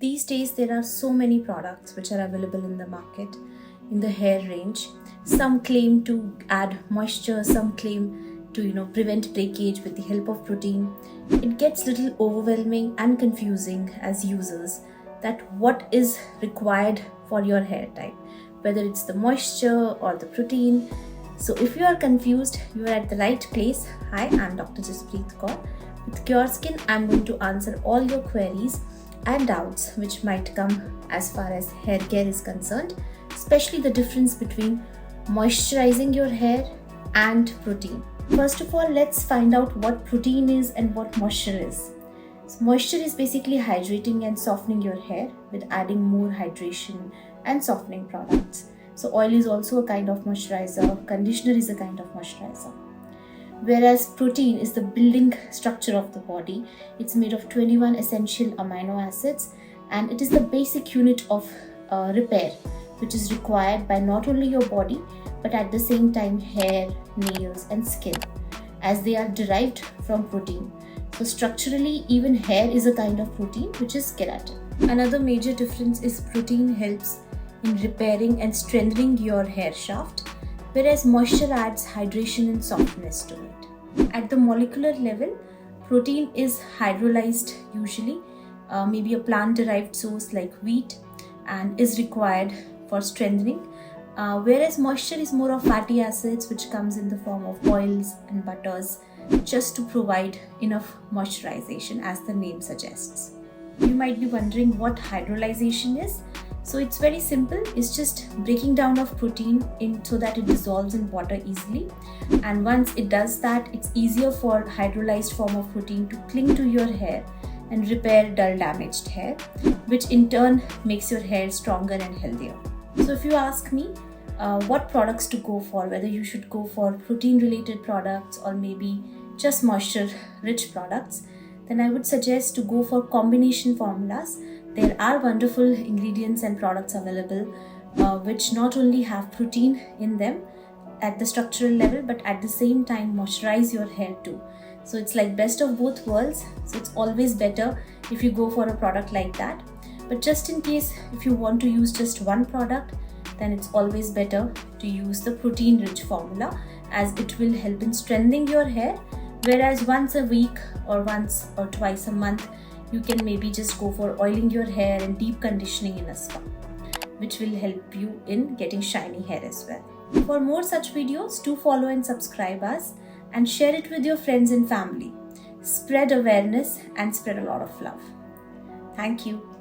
These days, there are so many products which are available in the market in the hair range. Some claim to add moisture, some claim to prevent breakage with the help of protein. It gets little overwhelming and confusing as users that what is required for your hair type, whether it's the moisture or the protein. So if you are confused, you are at the right place. Hi, I'm Dr. Jaspreet Kour. With Cureskin, I'm going to answer all your queries and doubts which might come as far as hair care is concerned, especially the difference between moisturizing your hair and protein. First of all, let's find out what protein is and what moisture is. So moisture is basically hydrating and softening your hair with adding more hydration and softening products. So oil is also a kind of moisturizer, conditioner is a kind of moisturizer. Whereas protein is the building structure of the body. It's made of 21 essential amino acids and it is the basic unit of repair which is required by not only your body but at the same time hair, nails and skin, as they are derived from protein. So structurally, even hair is a kind of protein, which is keratin. Another major difference is protein helps in repairing and strengthening your hair shaft, whereas moisture adds hydration and softness to it. At the molecular level, protein is hydrolyzed usually, maybe a plant-derived source like wheat, and is required for strengthening, whereas moisture is more of fatty acids which comes in the form of oils and butters just to provide enough moisturization as the name suggests. You might be wondering what hydrolyzation is. So it's very simple. It's just breaking down of protein so that it dissolves in water easily. And once it does that, it's easier for hydrolyzed form of protein to cling to your hair and repair dull damaged hair, which in turn makes your hair stronger and healthier. So if you ask me what products to go for, whether you should go for protein related products or maybe just moisture rich products, then I would suggest to go for combination formulas. There are wonderful ingredients and products available which not only have protein in them at the structural level but at the same time moisturize your hair too. So it's like best of both worlds. So it's always better if you go for a product like that. But just in case if you want to use just one product, then it's always better to use the protein rich formula, as it will help in strengthening your hair, whereas once a week or once or twice a month you can maybe just go for oiling your hair and deep conditioning in a spa, which will help you in getting shiny hair as well. For more such videos, do follow and subscribe us and share it with your friends and family. Spread awareness and spread a lot of love. Thank you.